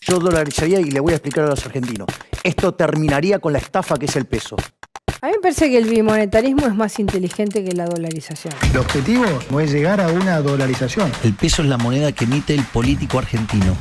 Yo dolarizaría y le voy a explicar a los argentinos. Esto terminaría con la estafa que es el peso. A mí me parece que el bimonetarismo es más inteligente que la dolarización. El objetivo no es llegar a una dolarización. El peso es la moneda que emite el político argentino.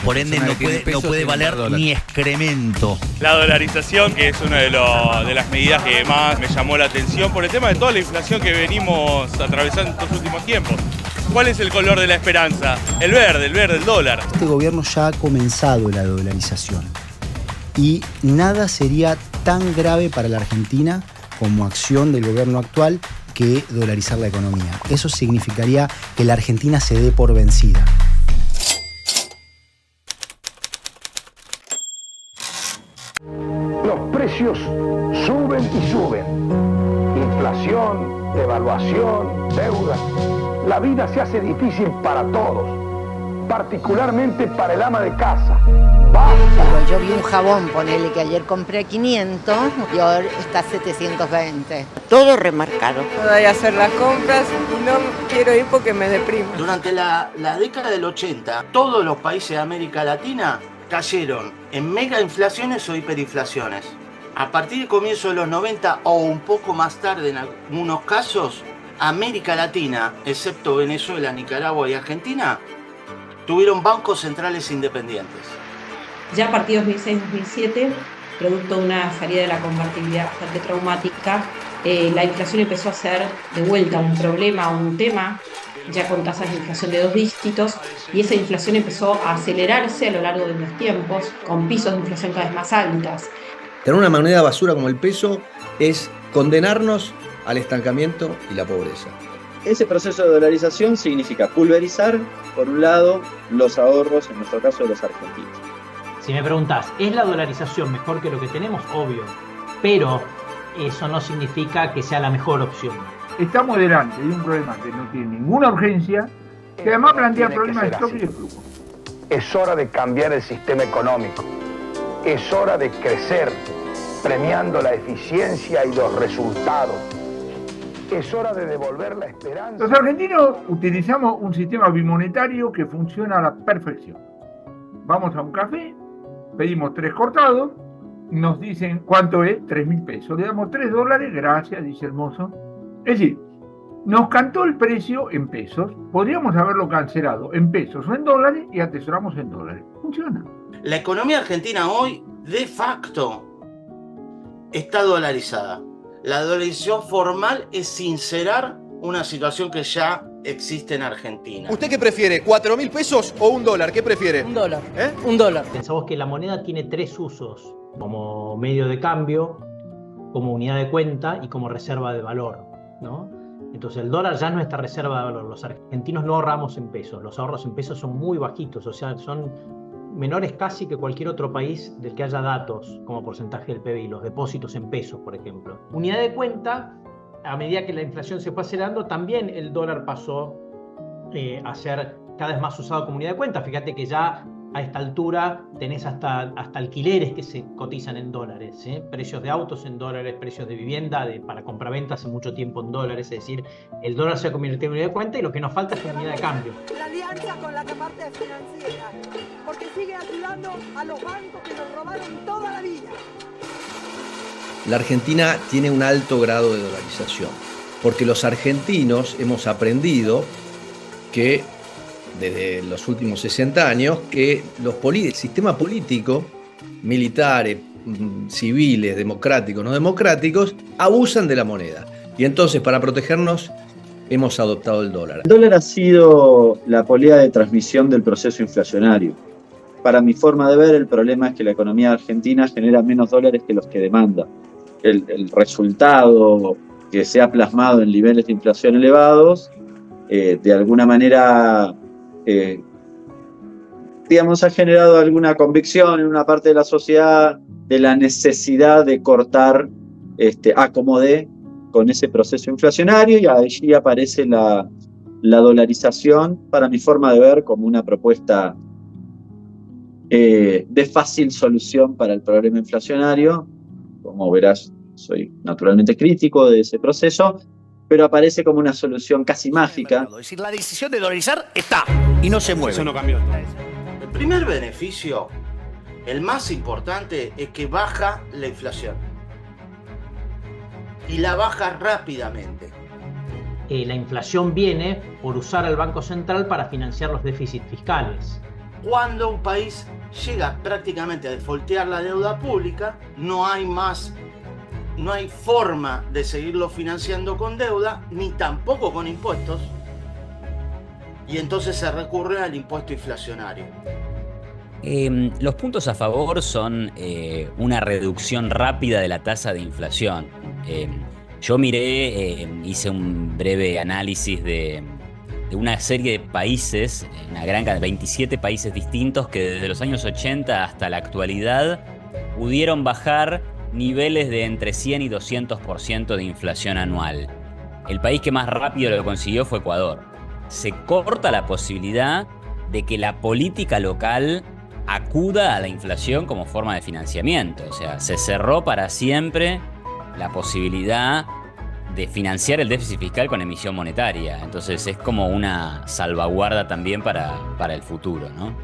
Por ende, no puede valer ni excremento. La dolarización, que es una de las medidas que más me llamó la atención por el tema de toda la inflación que venimos atravesando en estos últimos tiempos. ¿Cuál es el color de la esperanza? El verde, el dólar. Este gobierno ya ha comenzado la dolarización y nada sería tan grave para la Argentina como acción del gobierno actual que dolarizar la economía. Eso significaría que la Argentina se dé por vencida. Los precios suben y suben. Inflación, devaluación, deuda. La vida se hace difícil para todos, particularmente para el ama de casa. Pero yo vi un jabón, ponele que ayer compré 500 y ahora está 720. Todo remarcado. No voy a hacer las compras y no quiero ir porque me deprimo. Durante la década del 80, todos los países de América Latina cayeron en mega inflaciones o hiperinflaciones. A partir del comienzo de los 90 o un poco más tarde en algunos casos, América Latina, excepto Venezuela, Nicaragua y Argentina, tuvieron bancos centrales independientes. Ya a partir de 2006-2007, producto de una salida de la convertibilidad bastante traumática, la inflación empezó a ser de vuelta un problema, un tema, ya con tasas de inflación de 2 dígitos, y esa inflación empezó a acelerarse a lo largo de los tiempos, con pisos de inflación cada vez más altas. Tener una moneda basura como el peso es condenarnos al estancamiento y la pobreza. Ese proceso de dolarización significa pulverizar, por un lado, los ahorros, en nuestro caso, de los argentinos. Si me preguntás, ¿es la dolarización mejor que lo que tenemos? Obvio, pero eso no significa que sea la mejor opción. Estamos delante de un problema que no tiene ninguna urgencia, que además plantea problemas de stock y de flujo. Es hora de cambiar el sistema económico. Es hora de crecer, premiando la eficiencia y los resultados. Es hora de devolver la esperanza. Los argentinos utilizamos un sistema bimonetario que funciona a la perfección. Vamos a un café, pedimos 3 cortados, nos dicen cuánto es, 3.000 pesos. Le damos $3, gracias, dice el mozo. Es decir, nos cantó el precio en pesos, podríamos haberlo cancelado en pesos o en dólares y atesoramos en dólares. Funciona. La economía argentina hoy, de facto, está dolarizada. La dolarización formal es sincerar una situación que ya existe en Argentina. ¿Usted qué prefiere? ¿4.000 pesos o $1? ¿Qué prefiere? $1. $1. Pensamos que la moneda tiene 3 usos: como medio de cambio, como unidad de cuenta y como reserva de valor, ¿no? Entonces el dólar ya no es nuestra reserva de valor. Los argentinos no ahorramos en pesos. Los ahorros en pesos son muy bajitos, o sea, son menores casi que cualquier otro país del que haya datos como porcentaje del PBI, los depósitos en pesos, por ejemplo. Unidad de cuenta, a medida que la inflación se fue acelerando, también el dólar pasó a ser cada vez más usado como unidad de cuenta. Fíjate que ya a esta altura tenés hasta alquileres que se cotizan en dólares, ¿eh? Precios de autos en dólares, precios de vivienda para compraventa hace mucho tiempo en dólares. Es decir, el dólar se ha convertido en unidad de cuenta y lo que nos falta es una unidad de cambio. La alianza con la parte financiera, porque sigue ayudando a los bancos que nos robaron toda la vida. La Argentina tiene un alto grado de dolarización, porque los argentinos hemos aprendido que desde los últimos 60 años que el sistema político, militares, civiles, democráticos, no democráticos, abusan de la moneda. Y entonces, para protegernos, hemos adoptado el dólar. El dólar ha sido la polea de transmisión del proceso inflacionario. Para mi forma de ver, el problema es que la economía argentina genera menos dólares que los que demanda. El resultado que se ha plasmado en niveles de inflación elevados, de alguna manera, ha generado alguna convicción en una parte de la sociedad de la necesidad de cortar acomodé con ese proceso inflacionario, y allí aparece la dolarización, para mi forma de ver, como una propuesta de fácil solución para el problema inflacionario. Como verás, soy naturalmente crítico de ese proceso, pero aparece como una solución casi mágica. Es decir, la decisión de dolarizar está y no se mueve. Eso no cambió. El primer beneficio El más importante es que baja la inflación. Y la baja rápidamente. La inflación viene por usar al Banco Central para financiar los déficits fiscales. Cuando un país llega prácticamente a defaultear la deuda pública, no hay forma de seguirlo financiando con deuda, ni tampoco con impuestos, y entonces se recurre al impuesto inflacionario. Los puntos a favor son una reducción rápida de la tasa de inflación. Yo hice un breve análisis de una serie de países, una gran cantidad, 27 países distintos que desde los años 80 hasta la actualidad pudieron bajar niveles de entre 100 y 200% de inflación anual. El país que más rápido lo consiguió fue Ecuador. Se corta la posibilidad de que la política local acuda a la inflación como forma de financiamiento. O sea, se cerró para siempre la posibilidad de financiar el déficit fiscal con emisión monetaria. Entonces es como una salvaguarda también para el futuro, ¿no?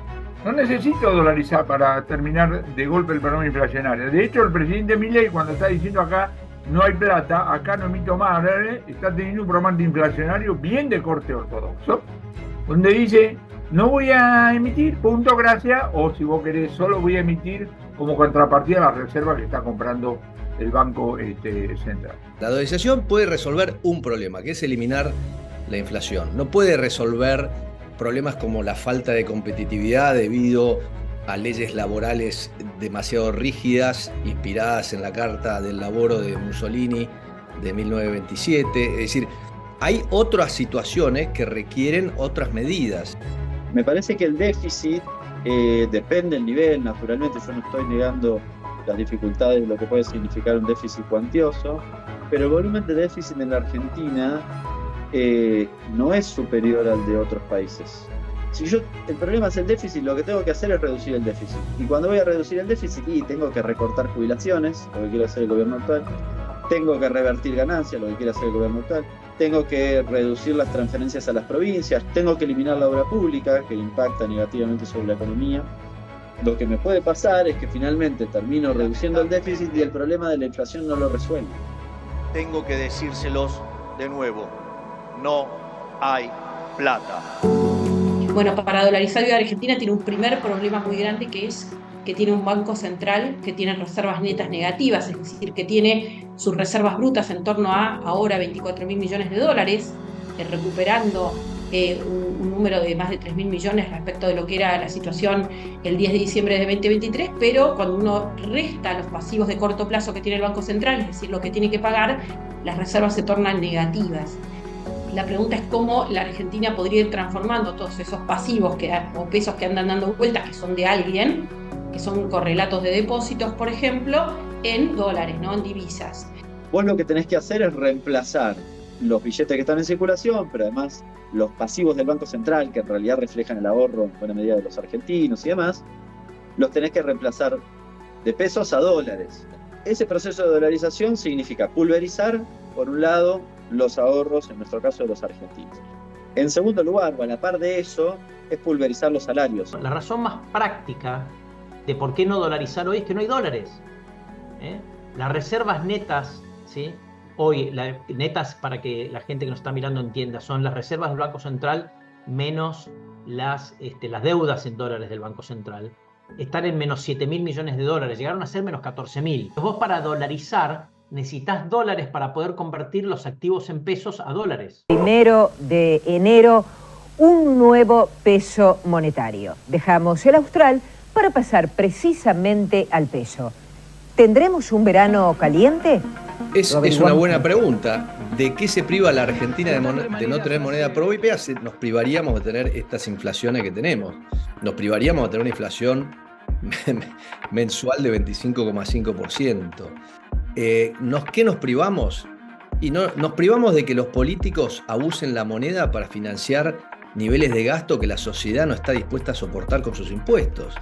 No necesito dolarizar para terminar de golpe el programa inflacionario. De hecho, el presidente Milei, cuando está diciendo acá no hay plata, acá no emito más, está teniendo un programa antiinflacionario bien de corte ortodoxo, donde dice, no voy a emitir, punto, gracias, o si vos querés, solo voy a emitir como contrapartida a la reserva que está comprando el Banco Central. La dolarización puede resolver un problema, que es eliminar la inflación. No puede resolver problemas como la falta de competitividad debido a leyes laborales demasiado rígidas, inspiradas en la Carta del Lavoro de Mussolini de 1927. Es decir, hay otras situaciones que requieren otras medidas. Me parece que el déficit depende del nivel, naturalmente. Yo no estoy negando las dificultades de lo que puede significar un déficit cuantioso, pero el volumen de déficit en la Argentina no es superior al de otros países. Si el problema es el déficit, lo que tengo que hacer es reducir el déficit. Y cuando voy a reducir el déficit, tengo que recortar jubilaciones, lo que quiere hacer el gobierno actual, tengo que revertir ganancias, lo que quiere hacer el gobierno actual, tengo que reducir las transferencias a las provincias, tengo que eliminar la obra pública, que impacta negativamente sobre la economía. Lo que me puede pasar es que finalmente termino reduciendo el déficit y el problema de la inflación no lo resuelvo. Tengo que decírselos de nuevo, no hay plata. Bueno, para dolarizar hoy Argentina tiene un primer problema muy grande, que es que tiene un banco central que tiene reservas netas negativas, es decir, que tiene sus reservas brutas en torno a ahora 24.000 millones de dólares, recuperando un número de más de 3.000 millones respecto de lo que era la situación el 10 de diciembre de 2023, pero cuando uno resta los pasivos de corto plazo que tiene el Banco Central, es decir, lo que tiene que pagar, las reservas se tornan negativas. La pregunta es cómo la Argentina podría ir transformando todos esos pasivos o pesos que andan dando vueltas, que son de alguien, que son correlatos de depósitos, por ejemplo, en dólares, ¿no? En divisas. Vos lo que tenés que hacer es reemplazar los billetes que están en circulación, pero además los pasivos del Banco Central, que en realidad reflejan el ahorro en buena medida de los argentinos y demás, los tenés que reemplazar de pesos a dólares. Ese proceso de dolarización significa pulverizar, por un lado, los ahorros, en nuestro caso, de los argentinos. En segundo lugar, o a la par de eso, es pulverizar los salarios. La razón más práctica de por qué no dolarizar hoy es que no hay dólares. Las reservas netas, ¿sí? Hoy, netas, para que la gente que nos está mirando entienda, son las reservas del Banco Central menos las deudas en dólares del Banco Central. Están en menos 7.000 millones de dólares, llegaron a ser menos 14.000. Vos para dolarizar necesitas dólares para poder convertir los activos en pesos a dólares. Primero de enero, un nuevo peso monetario. Dejamos el austral para pasar precisamente al peso. ¿Tendremos un verano caliente? Es una buena pregunta. ¿De qué se priva la Argentina de no tener moneda propia? Nos privaríamos de tener estas inflaciones que tenemos. Nos privaríamos de tener una inflación mensual de 25,5%. ¿Qué nos privamos? Y nos privamos de que los políticos abusen la moneda para financiar niveles de gasto que la sociedad no está dispuesta a soportar con sus impuestos.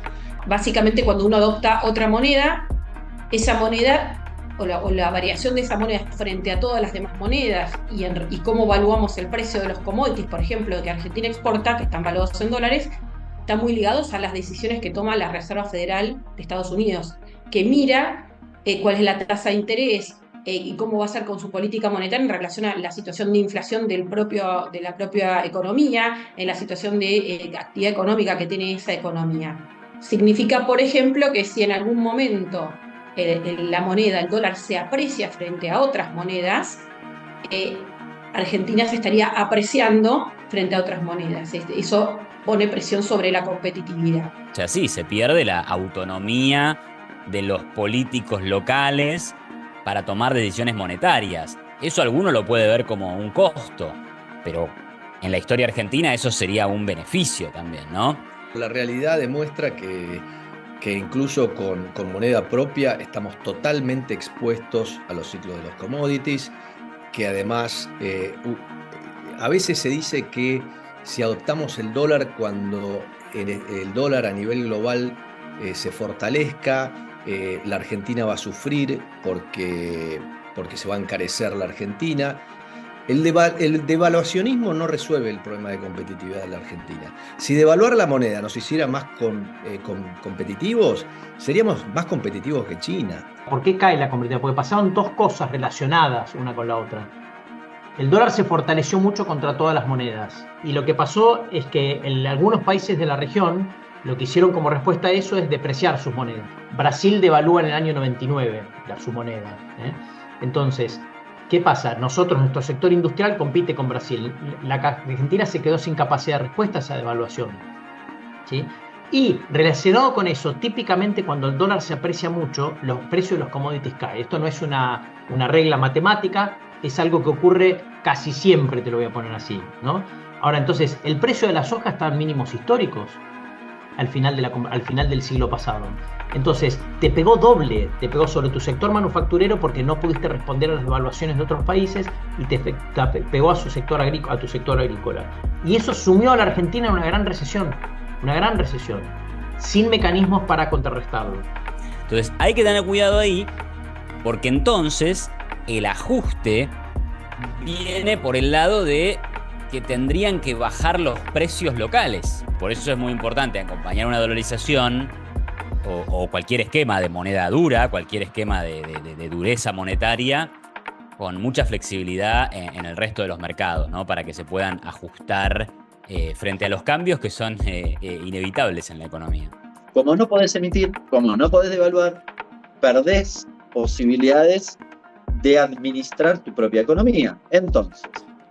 Básicamente, cuando uno adopta otra moneda, esa moneda o la variación de esa moneda frente a todas las demás monedas y cómo evaluamos el precio de los commodities, por ejemplo, que Argentina exporta, que están valuados en dólares, están muy ligados a las decisiones que toma la Reserva Federal de Estados Unidos, que mira cuál es la tasa de interés y cómo va a ser con su política monetaria en relación a la situación de inflación de la propia economía, en la situación de actividad económica que tiene esa economía. Significa, por ejemplo, que si en algún momento la moneda, el dólar, se aprecia frente a otras monedas, Argentina se estaría apreciando frente a otras monedas. Eso pone presión sobre la competitividad. O sea, sí, se pierde la autonomía de los políticos locales para tomar decisiones monetarias. Eso alguno lo puede ver como un costo, pero en la historia argentina eso sería un beneficio también, ¿no? La realidad demuestra que incluso con moneda propia estamos totalmente expuestos a los ciclos de los commodities, que además a veces se dice que si adoptamos el dólar cuando el dólar a nivel global se fortalezca, la Argentina va a sufrir porque se va a encarecer la Argentina. El devaluacionismo no resuelve el problema de competitividad de la Argentina. Si devaluar la moneda nos hiciera más competitivos, seríamos más competitivos que China. ¿Por qué cae la competitividad? Porque pasaron dos cosas relacionadas una con la otra. El dólar se fortaleció mucho contra todas las monedas. Y lo que pasó es que en algunos países de la región lo que hicieron como respuesta a eso es depreciar sus monedas. Brasil devalúa en el año 99 su moneda. Entonces, ¿qué pasa? Nuestro sector industrial compite con Brasil. La Argentina se quedó sin capacidad de respuesta a esa devaluación, ¿sí? Y relacionado con eso, típicamente cuando el dólar se aprecia mucho, los precios de los commodities caen. Esto no es una regla matemática, es algo que ocurre casi siempre, te lo voy a poner así, ¿no? Ahora, entonces, el precio de la soja está en mínimos históricos al final del siglo pasado. Entonces, te pegó doble, te pegó sobre tu sector manufacturero porque no pudiste responder a las devaluaciones de otros países y te pegó a tu sector agrícola. Y eso sumió a la Argentina en una gran recesión, sin mecanismos para contrarrestarlo. Entonces, hay que tener cuidado ahí, porque entonces el ajuste viene por el lado de que tendrían que bajar los precios locales. Por eso es muy importante acompañar una dolarización o cualquier esquema de moneda dura, cualquier esquema de dureza monetaria, con mucha flexibilidad en el resto de los mercados, ¿no? Para que se puedan ajustar frente a los cambios que son inevitables en la economía. Como no podés emitir, como no podés devaluar, perdés posibilidades de administrar tu propia economía. Entonces,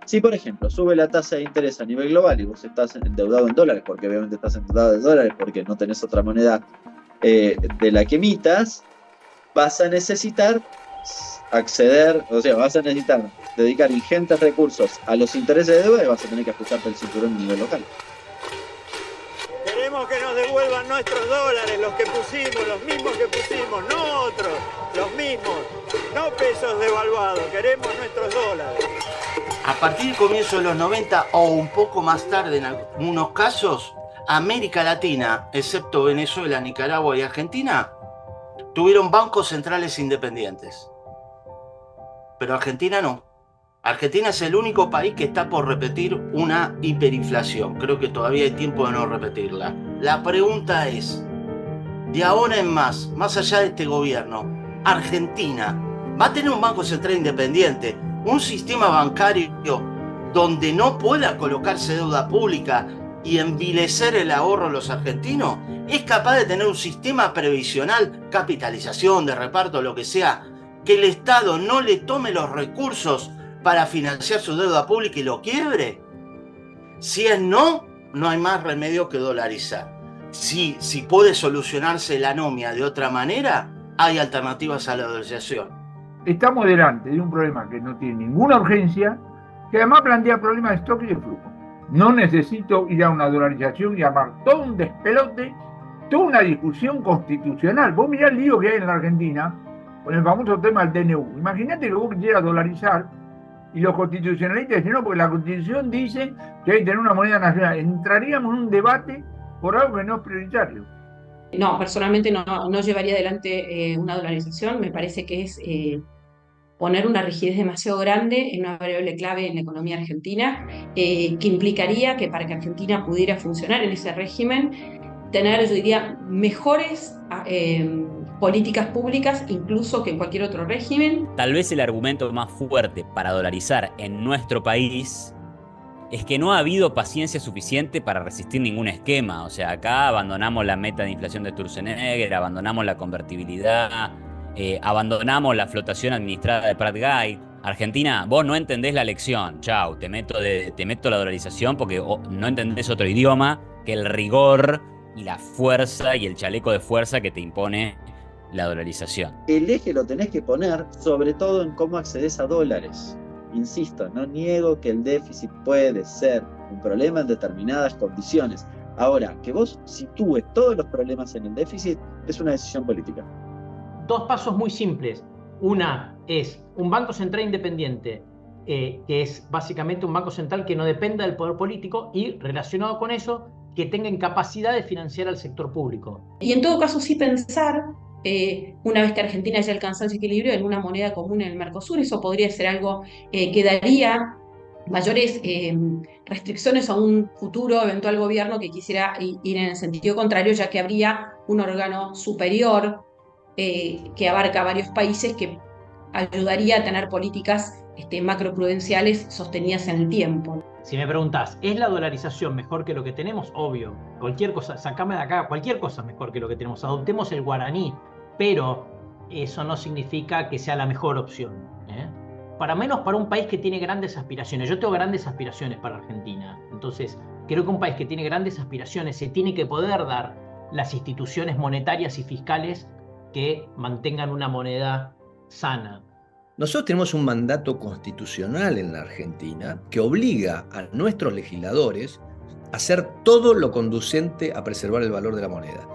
si por ejemplo sube la tasa de interés a nivel global y vos estás endeudado en dólares, porque obviamente estás endeudado en dólares porque no tenés otra moneda de la que emitas, vas a necesitar vas a necesitar dedicar ingentes recursos a los intereses de deuda y vas a tener que ajustarte el cinturón a nivel local. Queremos que nos devuelvan nuestros dólares, los que pusimos, los mismos que pusimos, no otros, los mismos, no pesos devaluados, queremos nuestros dólares. A partir del comienzo de los 90 o un poco más tarde en algunos casos, América Latina, excepto Venezuela, Nicaragua y Argentina, tuvieron bancos centrales independientes. Pero Argentina no. Argentina es el único país que está por repetir una hiperinflación. Creo que todavía hay tiempo de no repetirla. La pregunta es, de ahora en más allá de este gobierno, Argentina va a tener un banco central independiente, un sistema bancario donde no pueda colocarse deuda pública y envilecer el ahorro de los argentinos. ¿Es capaz de tener un sistema previsional, capitalización, de reparto, lo que sea, que el Estado no le tome los recursos para financiar su deuda pública y lo quiebre? Si es no, no hay más remedio que dolarizar. Si puede solucionarse la anomia de otra manera, hay alternativas a la dolarización. Estamos delante de un problema que no tiene ninguna urgencia, que además plantea problemas de stock y de flujo. No necesito ir a una dolarización y armar todo un despelote, toda una discusión constitucional. Vos mirá el lío que hay en la Argentina con el famoso tema del DNU. Imagínate que vos quisieras dolarizar y los constitucionalistas dicen no, porque la Constitución dice que hay que tener una moneda nacional. Entraríamos en un debate por algo que no es prioritario. No, personalmente no llevaría adelante una dolarización. Me parece que es poner una rigidez demasiado grande en una variable clave en la economía argentina, que implicaría que para que Argentina pudiera funcionar en ese régimen, tener, yo diría, mejores políticas públicas incluso que en cualquier otro régimen. Tal vez el argumento más fuerte para dolarizar en nuestro país es que no ha habido paciencia suficiente para resistir ningún esquema. O sea, acá abandonamos la meta de inflación de Sturzenegger, abandonamos la convertibilidad, abandonamos la flotación administrada de Pratt Guy. Argentina, vos no entendés la lección, chau, te meto la dolarización porque no entendés otro idioma que el rigor y la fuerza y el chaleco de fuerza que te impone la dolarización. El eje lo tenés que poner sobre todo en cómo accedes a dólares. Insisto, no niego que el déficit puede ser un problema en determinadas condiciones. Ahora, que vos sitúes todos los problemas en el déficit es una decisión política. Dos pasos muy simples. Una es un Banco Central independiente, que es básicamente un Banco Central que no dependa del poder político y, relacionado con eso, que tenga capacidad de financiar al sector público. Y en todo caso sí pensar, una vez que Argentina haya alcanzado ese equilibrio, en una moneda común en el Mercosur. Eso podría ser algo que daría mayores restricciones a un futuro eventual gobierno que quisiera ir en el sentido contrario, ya que habría un órgano superior que abarca varios países que ayudaría a tener políticas macroprudenciales sostenidas en el tiempo. Si me preguntás, ¿es la dolarización mejor que lo que tenemos? Obvio. Cualquier cosa, sacame de acá, cualquier cosa es mejor que lo que tenemos. Adoptemos el guaraní, pero eso no significa que sea la mejor opción, ¿eh? Para menos para un país que tiene grandes aspiraciones. Yo tengo grandes aspiraciones para Argentina. Entonces, creo que un país que tiene grandes aspiraciones se tiene que poder dar las instituciones monetarias y fiscales que mantengan una moneda sana. Nosotros tenemos un mandato constitucional en la Argentina que obliga a nuestros legisladores a hacer todo lo conducente a preservar el valor de la moneda.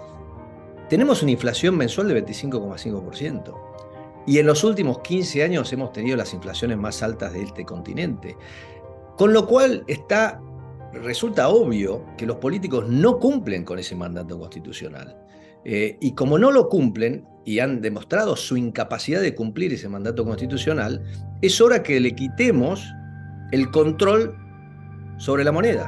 Tenemos una inflación mensual de 25,5%. Y en los últimos 15 años hemos tenido las inflaciones más altas de este continente. Con lo cual resulta obvio que los políticos no cumplen con ese mandato constitucional. Y como no lo cumplen y han demostrado su incapacidad de cumplir ese mandato constitucional, es hora que le quitemos el control sobre la moneda.